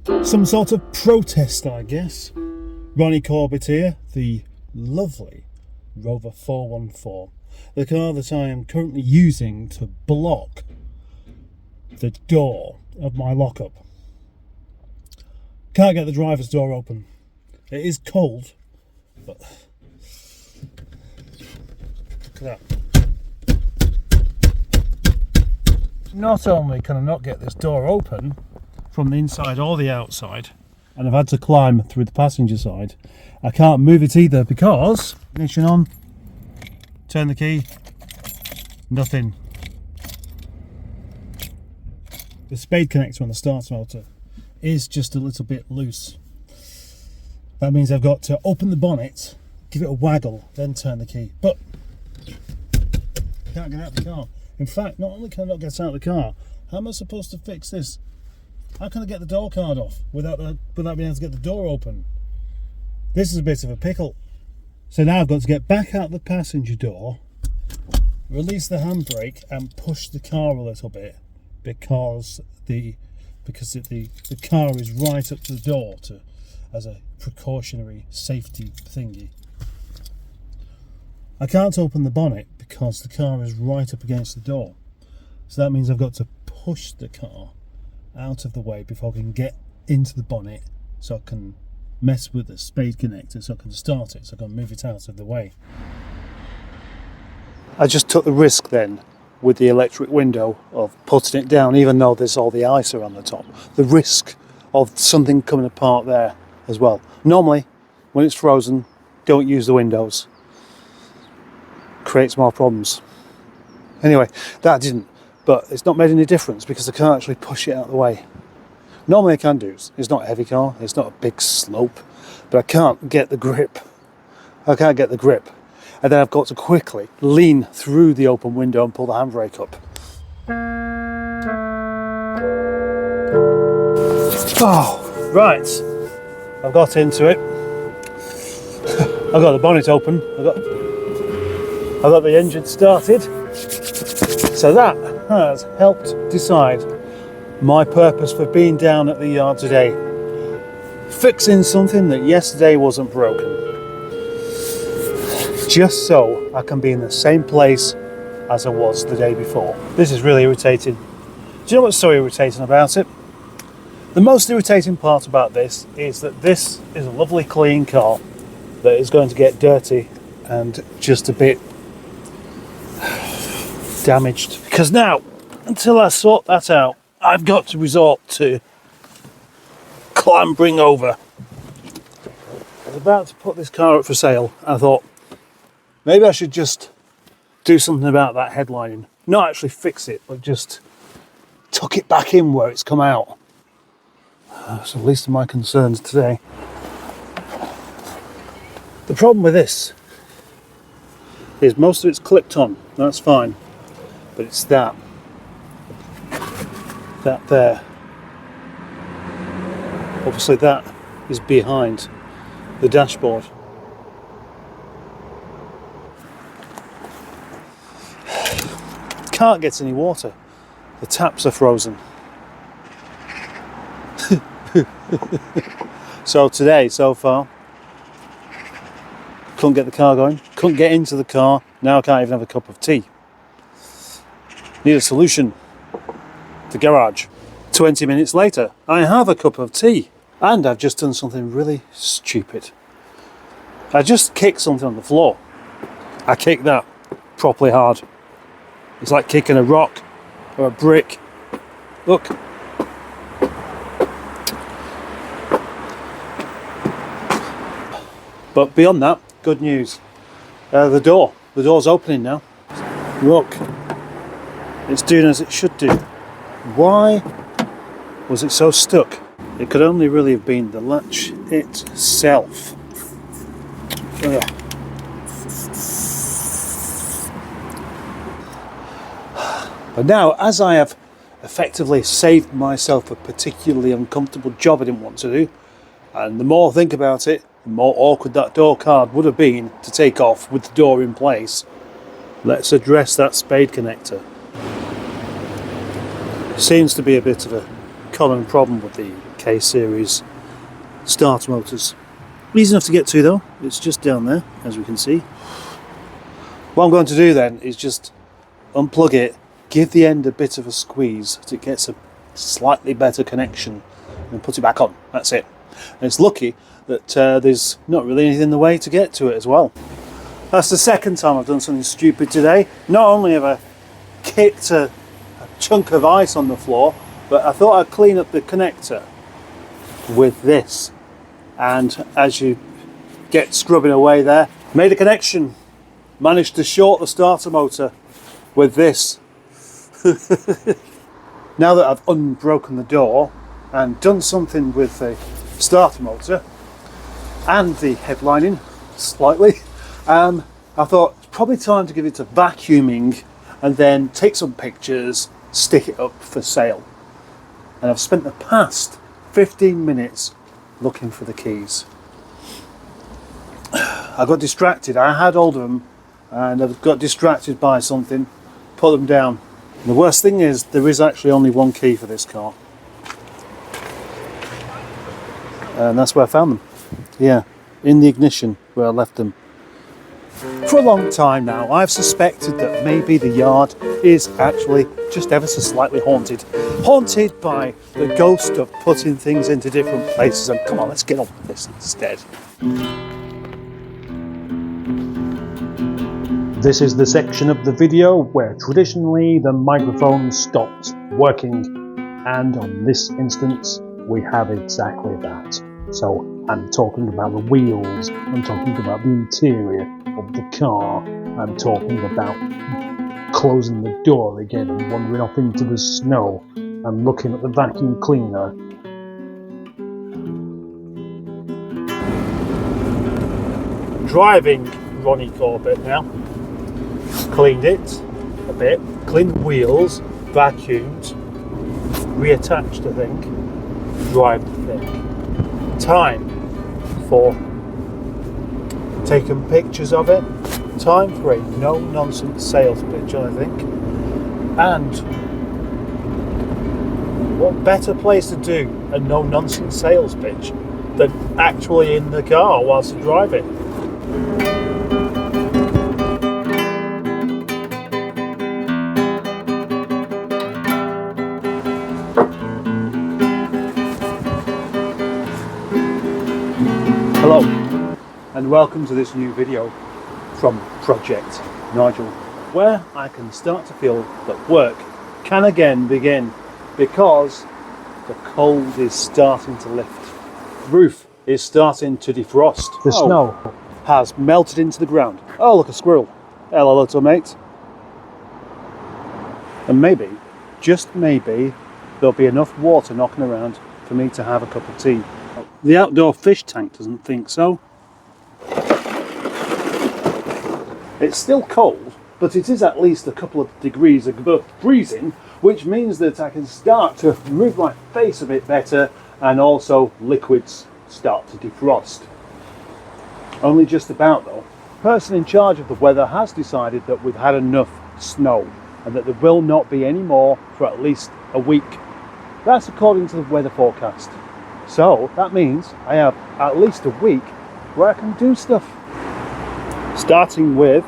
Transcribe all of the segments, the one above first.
Some sort of protest, I guess. Ronnie Corbett here, the lovely Rover 414, the car that I am currently using to block the door of my lockup. Can't get the driver's door open. It is cold, but look at that. Not only can I not get this door open from the inside or the outside, and I've had to climb through the passenger side, I can't move it either because ignition on, turn the key, nothing. The spade connector on the starter motor is just a little bit loose. That means I've got to open the bonnet, give it a waggle, then turn the key. But I can't get out of the car. In fact, not only can I not get out of the car, how am I supposed to fix this? How can I get the door card off without being able to get the door open? This is a bit of a pickle. So now I've got to get back out the passenger door, release the handbrake and push the car a little bit because the car is right up to the door as a precautionary safety thingy. I can't open the bonnet because the car is right up against the door. So that means I've got to push the car out of the way before I can get into the bonnet so I can mess with the spade connector so I can start it, so I can move it out of the way. I just took the risk then with the electric window of putting it down, even though there's all the ice around the top. The risk of something coming apart there as well. Normally, when it's frozen, don't use the windows. Creates more problems. Anyway, that didn't, but it's not made any difference because I can't actually push it out of the way. Normally I can do. It's not a heavy car, it's not a big slope, but I can't get the grip. I can't get the grip. And then I've got to quickly lean through the open window and pull the handbrake up. Oh, right. I've got into it. I've got the bonnet open. I've got the engine started. So that has helped decide my purpose for being down at the yard today. Fixing something that yesterday wasn't broken. Just so I can be in the same place as I was the day before. This is really irritating. Do you know what's so irritating about it? The most irritating part about this is that this is a lovely clean car that is going to get dirty and just a bit damaged. Because now, until I sort that out, I've got to resort to clambering over. I was about to put this car up for sale and I thought, maybe I should just do something about that headlining. Not actually fix it, but just tuck it back in where it's come out. That's the least of my concerns today. The problem with this is most of it's clipped on. That's fine. But it's that there. Obviously that is behind the dashboard. Can't get any water. The taps are frozen. So today, so far, couldn't get the car going, couldn't get into the car, now I can't even have a cup of tea. Need a solution. The garage. 20 minutes later, I have a cup of tea. And I've just done something really stupid. I just kicked something on the floor. I kicked that properly hard. It's like kicking a rock or a brick. Look. But beyond that, good news. The door's opening now. Look. It's doing as it should do. Why was it so stuck? It could only really have been the latch itself. Ugh. But now, as I have effectively saved myself a particularly uncomfortable job I didn't want to do, and the more I think about it, the more awkward that door card would have been to take off with the door in place, let's address that spade connector. Seems to be a bit of a common problem with the K series starter motors. Easy enough to get to though, it's just down there, as we can see. What I'm going to do then is just unplug it, give the end a bit of a squeeze so it gets a slightly better connection, and put it back on. That's it. And it's lucky that there's not really anything in the way to get to it as well. That's the second time I've done something stupid today. Not only have I kicked a chunk of ice on the floor, but I thought I'd clean up the connector with this. And as you get scrubbing away there, made a connection. Managed to short the starter motor with this. Now that I've unbroken the door and done something with the starter motor and the headlining slightly, I thought it's probably time to give it a vacuuming and then take some pictures, stick it up for sale. And I've spent the past 15 minutes looking for the keys. I got distracted. I had hold of them and I've got distracted by something, put them down. And the worst thing is there is actually only one key for this car. And that's where I found them. Yeah, in the ignition where I left them. For a long time now, I've suspected that maybe the yard is actually just ever so slightly haunted. Haunted by the ghost of putting things into different places. And come on, let's get on with this instead. This is the section of the video where traditionally the microphone stops working. And on this instance, we have exactly that. So I'm talking about the wheels, I'm talking about the interior of the car, I'm talking about closing the door again and wandering off into the snow and looking at the vacuum cleaner. Driving Ronnie Corbett now. Cleaned it a bit, cleaned the wheels, vacuumed, reattached I think, drive the thing. Time for taking pictures of it, time for a no-nonsense sales pitch I think, and what better place to do a no-nonsense sales pitch than actually in the car whilst you drive it. Hello and welcome to this new video from Project Nigel, where I can start to feel that work can again begin because the cold is starting to lift. The roof is starting to defrost. The snow has melted into the ground. Oh look, a squirrel. Hello little mate. And maybe, just maybe, there'll be enough water knocking around for me to have a cup of tea. The outdoor fish tank doesn't think so. It's still cold, but it is at least a couple of degrees above freezing, which means that I can start to move my face a bit better and also liquids start to defrost. Only just about though. The person in charge of the weather has decided that we've had enough snow and that there will not be any more for at least a week. That's according to the weather forecast. So that means I have at least a week where I can do stuff. Starting with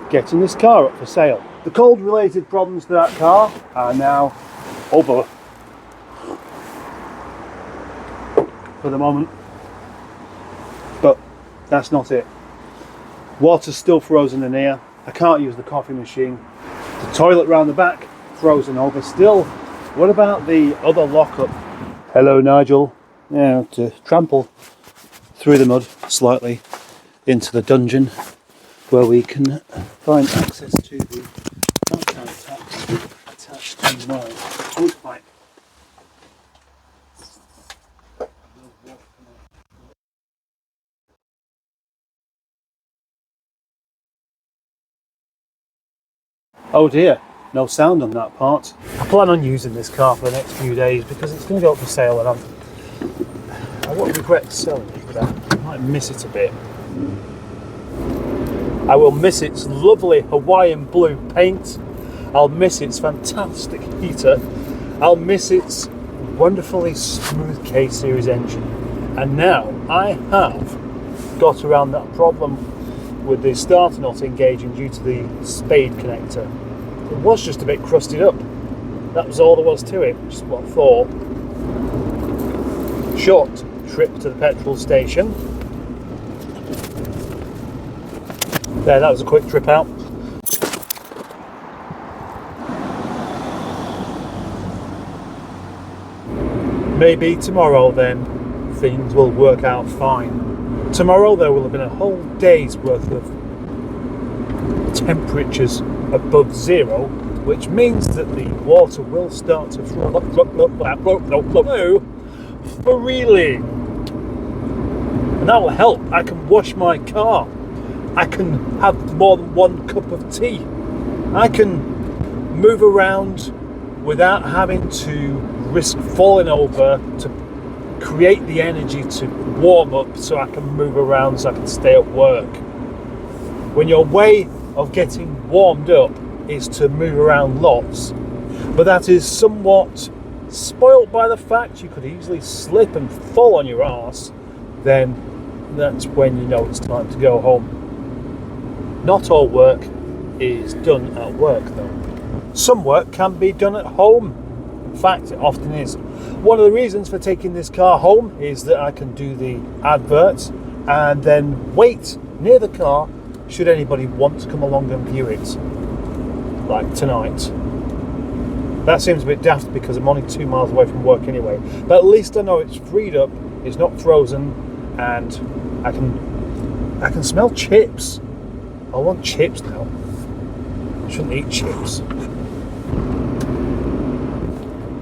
getting this car up for sale. The cold related problems to that car are now over for the moment. But that's not it. Water's still frozen in here. I can't use the coffee machine. The toilet round the back, frozen over still. What about the other lockup? Hello Nigel. Yeah, to trample through the mud slightly into the dungeon where we can find access to the taps attached to my hose pipe. Oh dear, no sound on that part. I plan on using this car for the next few days because it's going to go up for sale and I won't regret selling it, but I might miss it a bit. I will miss its lovely Hawaiian blue paint. I'll miss its fantastic heater. I'll miss its wonderfully smooth K-Series engine. And now I have got around that problem with the starter not engaging due to the spade connector. It was just a bit crusted up. That was all there was to it, just what I thought. Short trip to the petrol station. There, that was a quick trip out. Maybe tomorrow then things will work out fine. Tomorrow there will have been a whole day's worth of temperatures above zero, which means that the water will start to flow freely. And that will help. I can wash my car. I can have more than one cup of tea. I can move around without having to risk falling over to create the energy to warm up so I can move around, so I can stay at work. When your way of getting warmed up is to move around lots, but that is somewhat spoilt by the fact you could easily slip and fall on your arse, then that's when you know it's time to go home. Not all work is done at work though. Some work can be done at home. In fact, it often is. One of the reasons for taking this car home is that I can do the adverts and then wait near the car should anybody want to come along and view it, like tonight. That seems a bit daft because I'm only 2 miles away from work anyway, but at least I know it's freed up, it's not frozen, and I can smell chips. I want chips now. I shouldn't eat chips.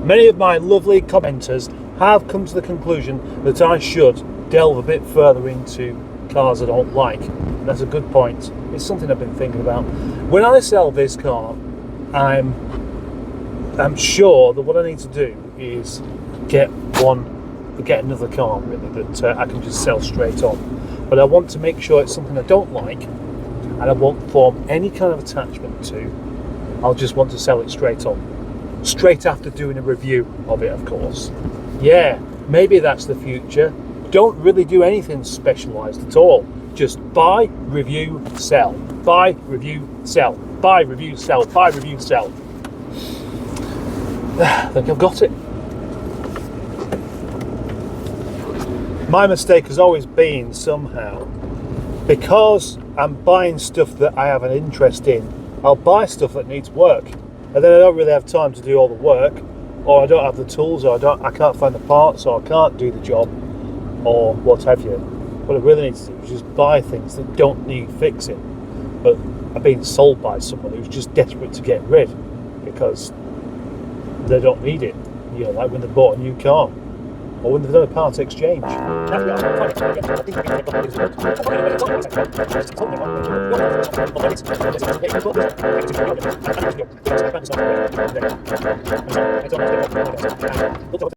Many of my lovely commenters have come to the conclusion that I should delve a bit further into cars I don't like. That's a good point. It's something I've been thinking about. When I sell this car, I'm sure that what I need to do is get another car really that I can just sell straight on. But I want to make sure it's something I don't like and I won't form any kind of attachment to. I'll just want to sell it straight on. Straight after doing a review of it, of course. Yeah, maybe that's the future. Don't really do anything specialised at all. Just buy, review, sell. Buy, review, sell. Buy, review, sell. Buy, review, sell. I think I've got it. My mistake has always been somehow, because I'm buying stuff that I have an interest in, I'll buy stuff that needs work. And then I don't really have time to do all the work, or I don't have the tools, or I can't find the parts, or I can't do the job, or what have you. What I really need to do is just buy things that don't need fixing, but are being sold by someone who's just desperate to get rid because they don't need it. You know, like when they bought a new car, or when they've done a part exchange.